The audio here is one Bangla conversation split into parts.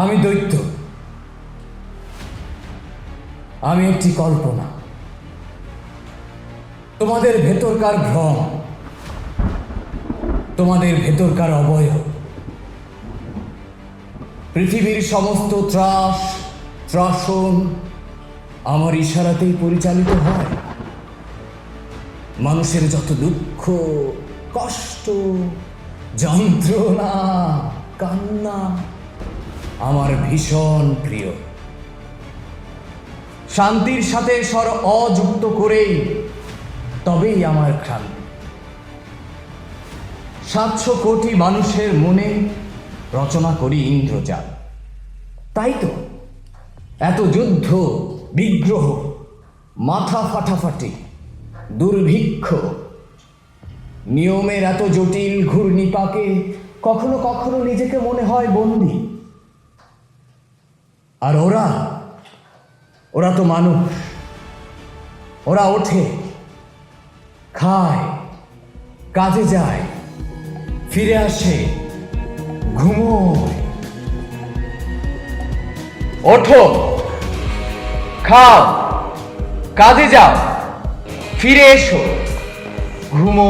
আমি দৈত্য, আমি একটি কল্পনা, তোমাদের ভেতরকার ভ্রম, তোমাদের ভেতরকার অবয়ব। পৃথিবীর সমস্ত ত্রাস ত্রাসন আমার ইশারাতেই পরিচালিত হয়। মানুষের যত দুঃখ, কষ্ট, যন্ত্রণা, কান্না আমার ভীষণ প্রিয়। শান্তির সাথে স্বর অযুক্ত করেই তবেই আমার ক্রান্তি। 700 কোটি মানুষের মনে রচনা করি ইন্দ্রজাল। তাই তো এত যুদ্ধ, বিগ্রহ, মাথা ফাটাফাটি, দুর্ভিক্ষ, নিয়মের এত জটিল ঘূর্ণিপাকে কখনো কখনো নিজেকে মনে হয় বন্দী। আর ওরা তো মানুষ। ওরা ওঠে, খায়, কাজে যায়, ফিরে আসে, ঘুমোয়। ওঠো, খাও, কাজে যাও, ফিরে এসো, ঘুমো।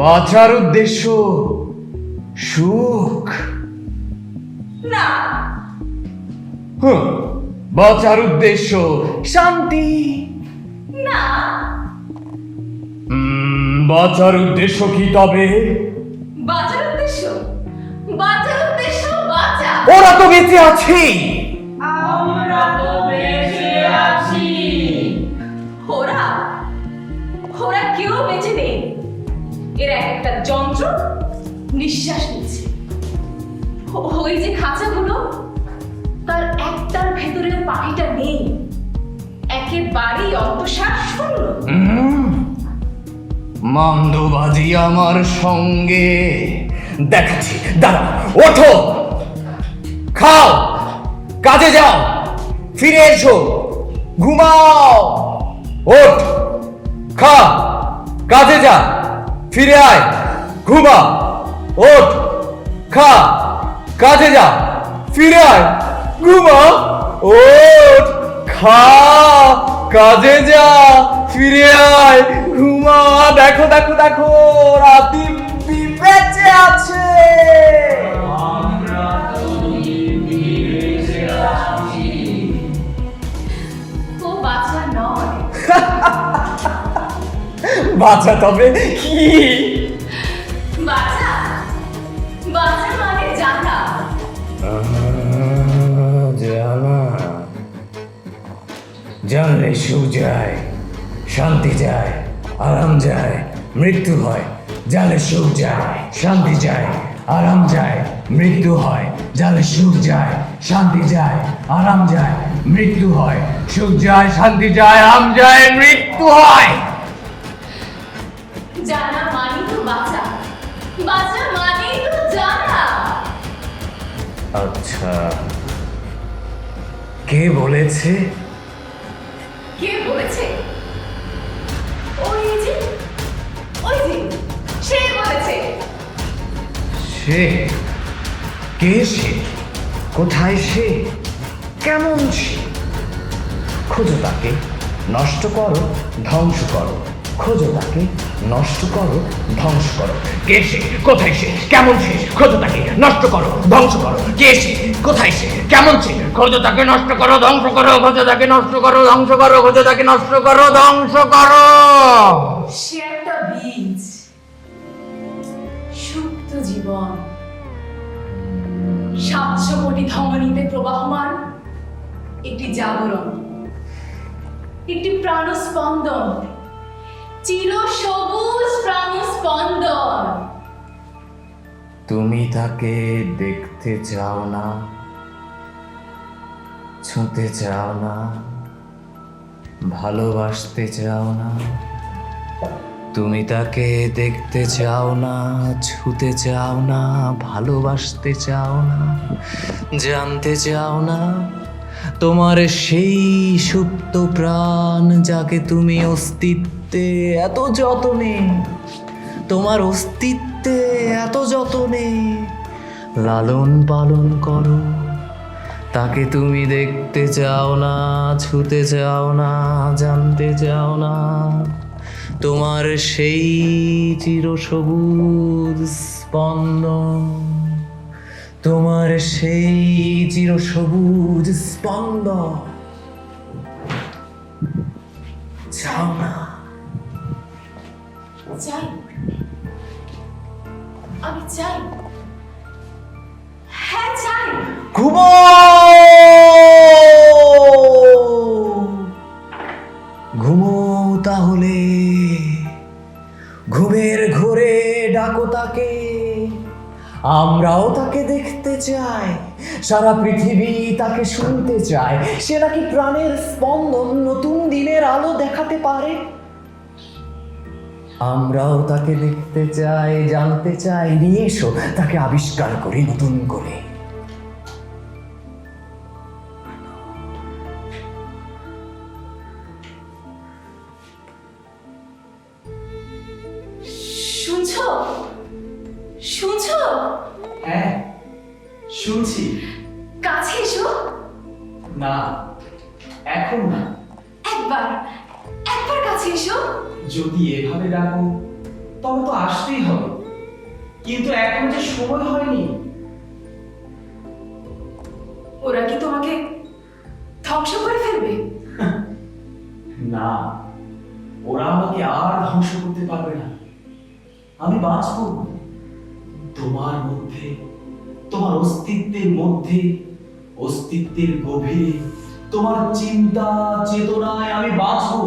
বাঁচার উদ্দেশ্য সুখ না, বাঁচার উদ্দেশ্য শান্তি না, বাঁচার উদ্দেশ্য কি তবে? বাঁচার উদ্দেশ্য, বাঁচার উদ্দেশ্য বাঁচা। ওরা তো বেঁচে আছে। আমরা তো বেঁচে আছি। ওরা ওরা কেউ বেঁচে নেই। এরা একটা যন্ত্র, নিঃশ্বাস নিচ্ছে। ওই যে খাঁচাগুলো, তার একটার ভেতরেও পাখিটা নেই, একেবারেই অন্তঃসার শূন্য। মন্দবাজি আমার সঙ্গে দেখাচ্ছি, দাঁড়া, ওঠো, খাও, কাজে যাও, ফিরে এসো, ঘুমাও। ওঠ, খা, কাজে যা, ফিরে আয়, ঘুমা। ওঠ, খা, কাজে যা, ফিরে আয়, ঘুমা। ওঠ, খা, কাজে যা, ফিরে আয়, ঘুমা। দেখো দেখো দেখো, রাতি বেঁচে আছে। ও বাচ্চা নয়। বাচ্চা তবে কি? বাচ্চা, বাচ্চা মানে জানা। জানা, জানলে সুখ যায়, শান্তি যায়, আরাম যায়, মৃত্যু হয়। জানলে সুখ যায়, শান্তি যায়, আরাম যায়, মৃত্যু হয়। জানলে সুখ যায়, শান্তি যায়, আরাম যায়, মৃত্যু হয়। সুখ যায়, শান্তি যায়, আরাম যায়, মৃত্যু হয়। জানা মানে তো বাচ্চা, বাচ্চা মানে তো জানা। আচ্ছা, কে বলেছে? কে বলেছে? ওই যে সে বলেছে। সে কে? সে কোথায়? সে কেমন? সে খোঁজো তাকে, নষ্ট করো, ধ্বংস করো। খোঁজো তাকে, নষ্ট করো, ধ্বংস করো। কে সে? কোথায় সে? কেমন সে? খোঁজো তাকে, নষ্ট করো, ধ্বংস করো। কে সে? কোথায় সে? কেমন সে? খোঁজো তাকে, নষ্ট করো, ধ্বংস করো। খোঁজো তাকে, নষ্ট করো, ধ্বংস করো। খোঁজো তাকে, নষ্ট করো, ধ্বংস করো। সে একটা বীজ, সুপ্ত জীবন, 700 কোটি ধমনীতে প্রবাহমান একটি জাগরণ, একটি প্রাণস্পন্দন, চির সবুজ প্রাণস্পন্দন। তুমি তাকে দেখতে চাও না, ছুঁতে চাও না, ভালোবাসতে চাও না, তুমি তাকে দেখতে চাও না, ছুতে চাও না, ভালোবাসতে চাও না, জানতে চাও না তোমার সেই সুপ্ত প্রাণ যাকে তুমি অস্তিত্বে এত যতনে, তোমার অস্তিত্বে এত যতনে লালন পালন করো। তাকে তুমি দেখতে চাও না, ছুতে চাও না, জানতে চাও না তোমার সেই চিরসবুজ স্পন্দন, তোমার সেই চিরসবুজ স্পন্দন চাও না। চাই, আমি চাই, হ্যাঁ চাই। ঘুমো তাহলে, ঘুমের ঘোরে ডাকো তাকে, আমরাও তাকে দেখতে চাই, সারা পৃথিবী তাকে শুনতে চায়। সে নাকি প্রাণের স্পন্দন, নতুন দিনের আলো দেখাতে পারে। আমরাও তাকে দেখতে চাই, জানতে চাই, নিয়ে এসো তাকে আবিষ্কার করি নতুন করে। শুনছো, শুনছো? হ্যাঁ, শুনছি। কাছে এসো। না, এখন না। একবার, একবার কাছে এসো। যদি এভাবে ডাকো তবে তো আসতেই হবে, কিন্তু এখন যে সময় হয়নি। ওরা কি তোমাকে ধ্বংস করে ফেলবে? না, ওরা আমাকে আর ধ্বংস করতে পারবে না। আমি বাঁচব তোমার মধ্যে, তোমার অস্তিত্বের মধ্যে, অস্তিত্বের গভীরে, তোমার চিন্তা চেতনায় আমি বাঁচব।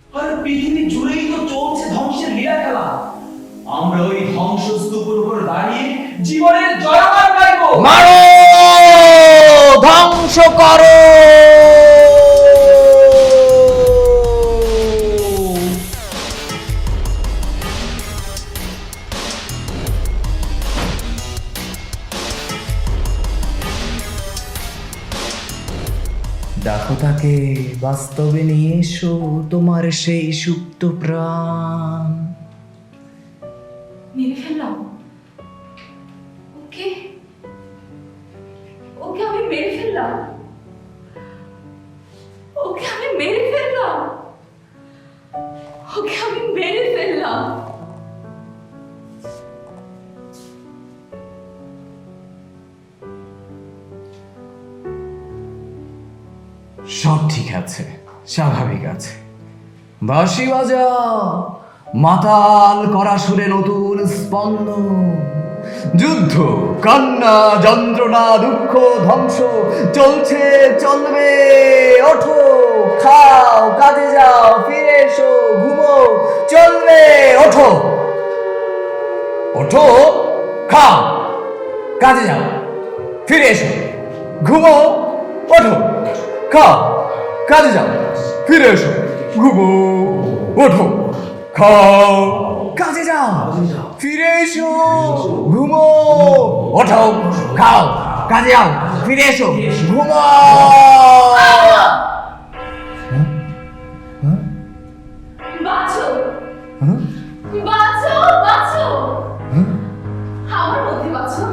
আর পৃথিবী জুড়েই তো চলছে ধ্বংসের লীলা খেলা। আমরা ওই ধ্বংসস্তূপের উপর দাঁড়িয়ে জীবনের জয়গান গাইব। মারো, ধ্বংস করো। ডাকো তাকে, বাস্তবে নিয়ে এসো তোমার সেই সুপ্ত প্রাণ। মেরে ফেললাম ওকে, ওকে আমি মেরে ফেললাম, ওকে আমি মেরে ফেললাম, ওকে আমি মেরে ফেললাম। সব ঠিক আছে, স্বাভাবিক আছে। বাঁশি বাজাও, মাতাল করা সুরে নতুন স্পন্দন। যুদ্ধ, কান্না, যন্ত্রণা, দুঃখ, ধ্বংস চলছে, চলবে। ওঠো, খাও, কাজে যাও, ফিরে এসো, ঘুমো, চলবে। ওঠো, ওঠো, খাও, কাজে যাও, ফিরে এসো, ঘুমো। ওঠো, খাও, কাজে যাও, ফিরে এসো, ঘুমো। ওঠো, খাও, কাজে যাও, ফিরে এসো, ঘুমো। ওঠো, খাও, কাজে যাও, ফিরে এসো, ঘুমো। বাঁচো, বাঁচো, বাঁচো, আমার মধ্যে বাঁচো,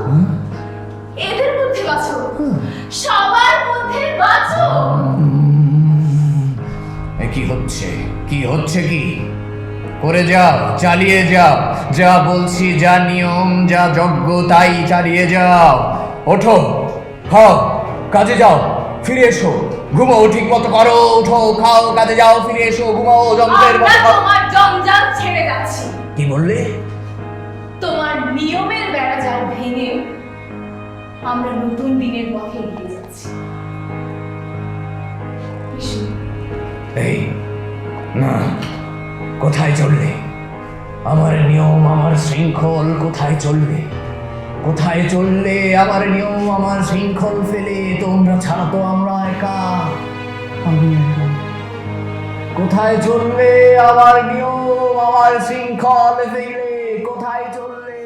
এদের মধ্যে বাঁচো, সবার মধ্যে বাঁচো। কি হচ্ছে, কি হচ্ছে, কি করে যাও, চালিয়ে যাও, যা বলছি, যা নিয়ম, যা যজ্ঞ, তাই চালিয়ে যাও। ওঠো, খাও, কাজে যাও, ফিরে এসো, ঘুমাও, ঠিক মতো করো। ওঠো, খাও, কাজে যাও, ফিরে এসো, ঘুমাও, যন্ত্রের আমরা মতো। তোমার জঞ্জাল ছেড়ে যাচ্ছি। কি বললে? তোমার নিয়মের বেড়াজাল ভেঙে আমরা নতুন দিনের পথে এগিয়ে যাচ্ছি। এসো। এই না, কোথায় চললে? আমার নিয়ম, আমার শৃঙ্খল কোথায় চললে? কোথায় চললে? আমার নিয়ম, আমার শৃঙ্খল ফেলে তোমরা ছাড়া তো আমরা একা, আমি একা। কোথায় চললে আমার নিয়ম, আমার শৃঙ্খল ফেলে কোথায় চললে?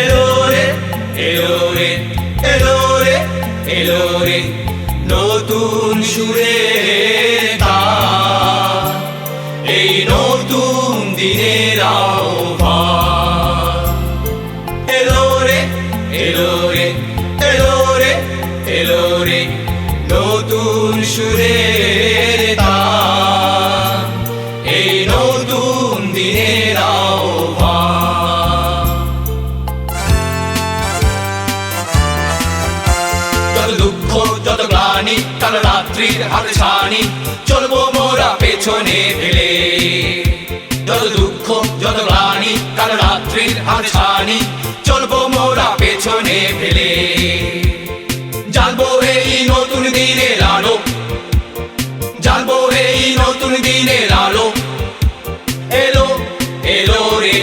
এলো রে এলো রে এলো রে এলো রে নতুন সুরে তার, এই নতুন দিনের আহ্বান। এলো রে এলো রে এলো রে এলো রে নতুন সুরে তার, এই নতুন দিনের আহ্বান। যত দুঃখ যত গ্লানি কাল রাত্রির হাতে ছানি, চলবো মোরা পেছনে ফেলে। যত দুঃখ যত গ্লানি কাল রাত্রির হাতে ছানি, চলবো মোরা পেছনে ফেলে। জানবো এই নতুন দিনের আলো, জানবো এই নতুন দিনের আলো। এলো এলো রে